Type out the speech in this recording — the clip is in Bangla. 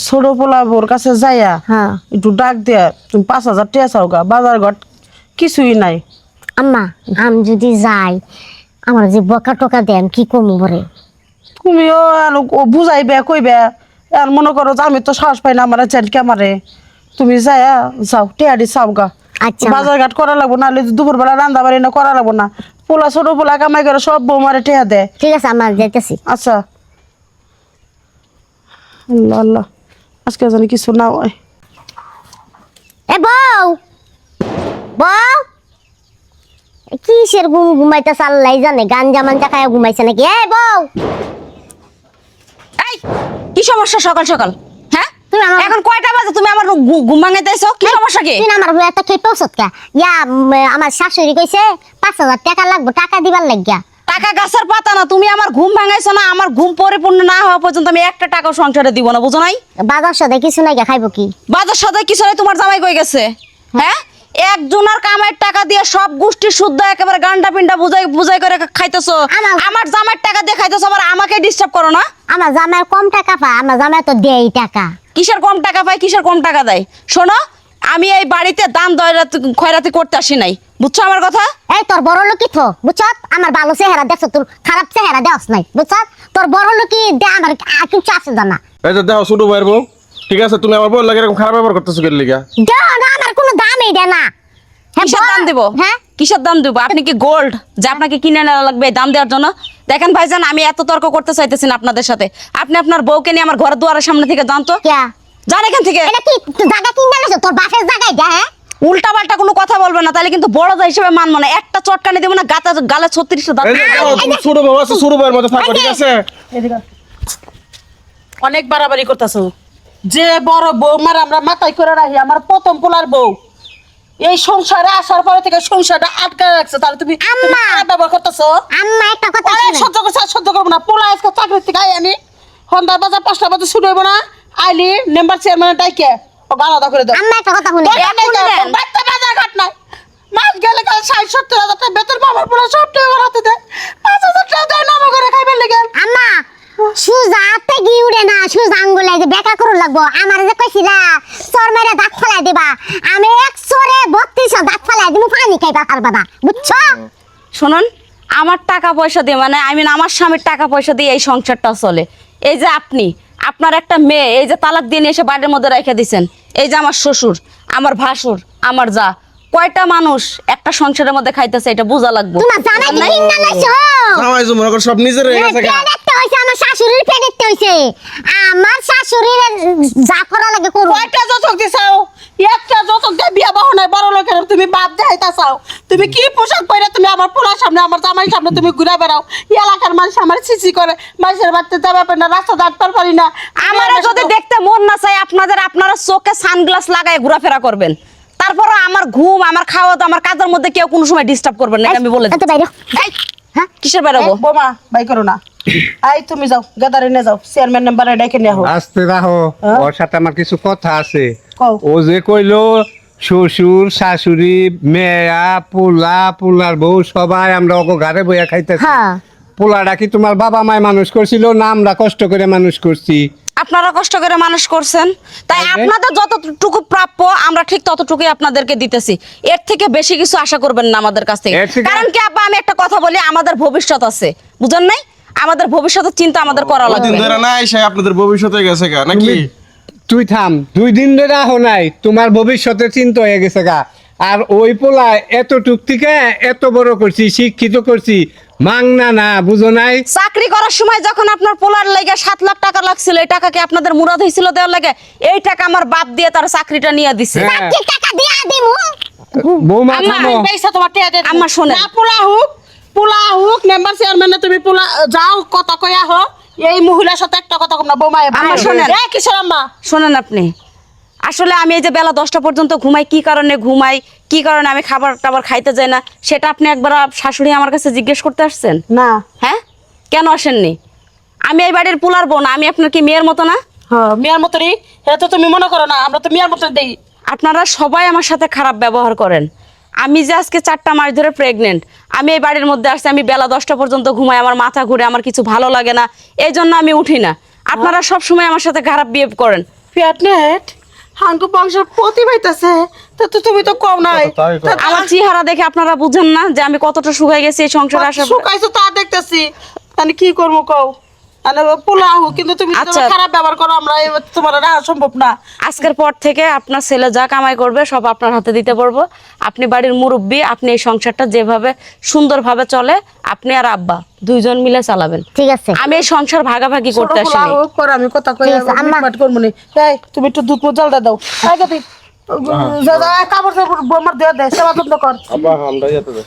ছোট পোলা বোর কাছে যাইয়া হ্যাঁ একটু ডাক দিয়া তুমি 5,000 টাকা চাও গা, বাজার ঘাট কিছুই নাই। আম্মা আমি যদি যাই আমার যে বকা টকা দেন কি কমু বরে? তুমিও বুঝাইবে কইবে, আর মনে করো যে আমি তো সাহস পাই না আমার চ্যাটকে মারে। তুমি যাইয়া যাও টেয়ারি চাও গা। আচ্ছা বাজার ঘাট করা লাগবো, নাহলে দুপুরবেলা রান্না বাড়ি না করা লাগবো না। পোলা ছোট পোলা কামাই করে সব বৌমারে টেয়া দেয়। ঠিক আছে আমার যাইতেছি। আচ্ছা আল্লাহ আল্লাহ, আজকে জানি কিছু না হয়। এ বউ বউ কিসের ঘুমাইতেছে আল্লাহ জানে, গাঞ্জা মাঞ্জা খায় ঘুমাইছে নাকি? এ বউ এই কি সমস্যা সকাল সকাল? হ্যাঁ তুমি আমার এখন কয়টা বাজে? তুমি আমার ঘুম ভাঙাইতেছো, কি সমস্যা কি? তুই আমার বউ এত খেয়ে পৌঁছত কা ইয়া আমার শাশুড়ি কইছে 5,000 টাকা লাগবে, টাকা দিবার লাগিয়া। টাকা গাছের পাতা না, তুমি আমার ঘুম ভাঙাইছো না। আমার ঘুম পরিপূর্ণ না হওয়া পর্যন্ত আমি একটা টাকাও সংসারে দিব না, বুঝো নাই? বাজার সদাই কিছু নাই খাইবো কি? বাজার সদাই কিছু নাই, তোমার জামাই কই গেছে? হ্যাঁ একজনের কামাইয়ের টাকা দিয়ে সব গোষ্ঠী শুদ্ধ একেবারে গান্ডা পিন্ডা বুঝাই বুঝাই করে খাইতেছো। আমার জামাইয়ের টাকা দিয়ে খাইতেছো, আবার আমাকে ডিস্টার্ব করো না। আমার জামাই কম টাকা পায়, আমার জামাই তো দেই টাকা। কিসের কম টাকা পায়, কিসের কম টাকা দেয়? শোনো, আমি এই বাড়িতে দান দয়রাতি খয়রাতি করতে আসি নাই, বুঝছো আমার কথা? এই তোর বড় লোকই তো বুঝছ, আমার ভালো চেহারা দেখছ, তোর খারাপ চেহারা দেওয়াস নাই বুঝছ। তোর বড় লোকই দে আমার কিছু আছে জানা। এই যে দেখো ছোট ভাইয়ের বউ, ঠিক আছে তুমি আমার বউ লাগে এরকম খারাপ ব্যবহার করতেছো কেন লিগা? দেও না, আমার কোনো দামই দেয় না। কিসের দাম দেবো? হ্যাঁ কিসের দাম দেবো? আপনি কি গোল্ড যে আপনাকে কিনে নেওয়া লাগবে দাম দেওয়ার জন্য? দেখেন ভাইজান, আমি এত তর্ক করতে চাইতেছি না আপনাদের সাথে। আপনি আপনার বউকে নিয়ে আমার ঘরের দুয়ারের সামনে থেকে জানতো, কিয়া জান এখান থেকে। এটা কি জায়গা কিনে আনছ? তোর বাপের জায়গায় দে। হ্যাঁ উল্টা পাল্টা কোনো কথা বলবে না, তাহলে কিন্তু বড় যা হিসেবে মানবো না। একটা চটকানি দেবো না, গালে 36টা দাঁত। এই যে দেখো তুমি ছোট বউ আছে, ছোট ভাইয়ের মধ্যে থাকো, ঠিক আছে? অনেক বাড়াবাড়ি করতেছো। যে বড় বৌমার আমরা মাথায় করে রাখি, আমার প্রথম পোলার বউ এই সংসারে আসার পরে থেকে সংসারটা আটকে রাখছে, তাহলে তুমি আম্মা! খারাপ ব্যবহার করতেছো। আম্মা একটা কথা অনেক শুনেন। সহ্য করছে, আর সহ্য করবো না। পোলা আজকে চাকরি থেকে আনি সন্ধ্যা বাজার 5টা বাজে শুরু হইব না, আইলি মেম্বার চেয়ারম্যান ডাইকে ও আলাদা করে দাও। আম্মা একটা কথা শুনেন। বাচ্চা বাজার ঘাট নাই, মাছ গেলে গেলে 60-70 হাজার টাকা বেতন পাবার পোলা সব টাকা বাড়াতে দেয়, 5,000 টাকা দেয় না আমার ঘরে খাইবার লেগে। আম্মা সুজা হাতে গিয়ে উড়ে না, সুজা আঙ্গুলে যে বেকা করু লাগবো। আমার যে কইছিলা চর মেরে দাঁত ফেলাই দিবা, আমি 132 দাঁত ফেলাই দিব, পানি খাইবা পারবা না বুঝছো? শুনুন, আমার টাকা পয়সা দিয়ে মানে আমার স্বামীর টাকা পয়সা দিয়ে এই সংসারটা চলে। এই যে আপনি আপনার একটা মেয়ে এই যে তালাক দিয়ে নিয়ে এসে বাড়ির মধ্যে রেখে দিছেন, এই যে আমার শ্বশুর, আমার ভাসুর, আমার যা, কয়টা মানুষ একটা সংসারের মধ্যে খাইতেছে এটা বোঝা লাগবে। তোমার জামাই কি কিনা লাইছো? জামাই যে মনে করো সব নিজের হয়ে গেছে গা। পেটেতে হইছে, আমার শাশুড়ির পেটেতে হইছে। আমার শাশুড়ির যা করা লাগে করো। কয়টা যতক দিছাও? একটা যতক দিয়ে বিয়া বহনায় বড় লোকের তুমি বাদ দেখাইতা চাও? তুমি কি পোশাক পরে তুমি আমার পোলার সামনে আমার জামাইয়ের সামনে তুমি ঘুরে বেড়াও? এলাকার মানুষ আমার সিসি করে, মানুষের বাড়িতে যাবে পারি না, রাস্তা দাঁড়াতে পারি না। আমারও যদি দেখতে মন না চাই আপনারা চোখে সানগ্লাস লাগায় ঘোরাফেরা করবেন। তারপরে আমার ঘুম, আমার খাওয়া তো, আমার কাজের মধ্যে কেউ কোনো সময় ডিস্টার্ব করবেন না, এটা আমি বলে দিই। এত বাইরে এই, হ্যাঁ কিসের বেরোবো? বোমা বাই করো না, আই তুমি যাও গাদারে নিয়ে যাও, চেয়ারম্যান নাম্বারে ডেকে নিয়ে আহো। আস্তে রাখো, ওর সাথে আমার কিছু কথা আছে। কও। ও যে কইলো শ্বশুর শাশুড়ি মেয়া পোলার বউ সবাই আমরা ওকে ঘরে বইয়া খাইতেছি। হ্যাঁ পোলাটা কি তোমার বাবা মায় মানুষ করছিল না আমরা কষ্ট করে মানুষ করছি? আপনারা কষ্ট করে মানুষ করছেন, তাই তাইলে? আপনাদের যতটুকু প্রাপ্য আমরা ঠিক ততটুকুই আপনাদেরকে দিতেছি। এর থেকে বেশি কিছু আশা করবেন না আমাদের কাছ থেকে। এর থেকে- কারণ কি আব্বা, আমি একটা কথা বলি, আমাদের ভবিষ্যৎ আছে, বুঝেন নাই? আমাদের ভবিষ্যতের চিন্তা আমাদের করা দিন লাগবে। ধরে না এসে আপনাদের ভবিষ্যৎ হয়ে গেছে গা নাকি? তুই থাম, 2 দিন ধরে আহো নাই, তোমার ভবিষ্যতে চিন্তা হয়ে গেছে গা। আর ওই পোলা এতটুক থেকে এত বড় করছি, শিক্ষিত করছি, মাংনা না বুঝো নাই? চাকরি করার সময় যখন আপনার পোলার লেগে 7 লাখ টাকা লাগছিল, এই টাকা কি আপনাদের মুরাদ হয়েছিল দেওয়ার লাগে? এই টাকা আমার বাপ দিয়ে তার চাকরিটা নিয়ে দিছে। হ্যাঁ। কি টাকা দিয়া দিমু? বৌমা আম্মা, থামো। পয়সা তোমার টিয়া দে। আম্মা, শোনেন। না পোলা হুক মেম্বার চেয়ারম্যানে তুমি পোলা যাও কথা কই আহো। এই মহিলার সাথে একটা কথা কম না বোমা। আম্মা, শোনেন। কিসের আম্মা? শোনেন আপনি, আসলে আমি এই যে বেলা 10টা পর্যন্ত ঘুমাই, কি কারণে আমি খাবার টাবার খাইতে যাই না, সেটা আপনি একবার শাশুড়ি আমার কাছে জিজ্ঞেস করতে আসছেন? না হ্যাঁ, কেন আসেননি? আমি এই বাড়ির পোলার বোন, আমি আপনার কি মেয়ের মতো না? হ্যাঁ মেয়ের মতনই, এটা তো তুমি মনে করো না, আমরা তো মেয়ের মতন দেই। আপনারা সবাই আমার সাথে খারাপ ব্যবহার করেন। আমি যে আজকে 4টা মাস ধরে প্রেগনেন্ট, আমি এই বাড়ির মধ্যে আসছি, আমি বেলা 10টা পর্যন্ত ঘুমাই, আমার মাথা ঘুরে, আমার কিছু ভালো লাগে না, এই জন্য আমি উঠি না। আপনারা সব সময় আমার সাথে খারাপ বিহেভ করেন। পেট নেট হাঙ্গু বংশের প্রতি পাইতেছে তো তুমি তো কম নাই তাই কও। আমার চেহারা দেখে আপনারা বুঝেন না যে আমি কতটা শুকাই গেছি এই সংসারে আসার পর? শুকাইছো তা দেখতেছি তাহলে কি করবো কও আরে পোলা হোক কিন্তু তুমি যদি আচ্ছা। খারাপ ব্যবহার করো আমরা তোমার রাখা সম্ভব না আজকের পর থেকে আপনার ছেলে যা কামাই করবে সব আপনার হাতে দিতে পারবো। আপনি বাড়ির মুরব্বী, আপনি এই সংসারটা যেভাবে সুন্দরভাবে চলে আপনি আর আব্বা দুইজন মিলে চালাবেন। ঠিক আছে আমি এই সংসার ভাগাভাগি করতে ছোট পোলা আসিনি। হোক করে আমি কথা কই ঠিক আছে, আম্মা। মিটমাট করবো নি এই তুমি একটু দুধ জলটা দাও এই গতি কাপড় চাপড় বোমার দেওয়া দে সেবা যত্ন কর আব্বা আমরা যেতে দে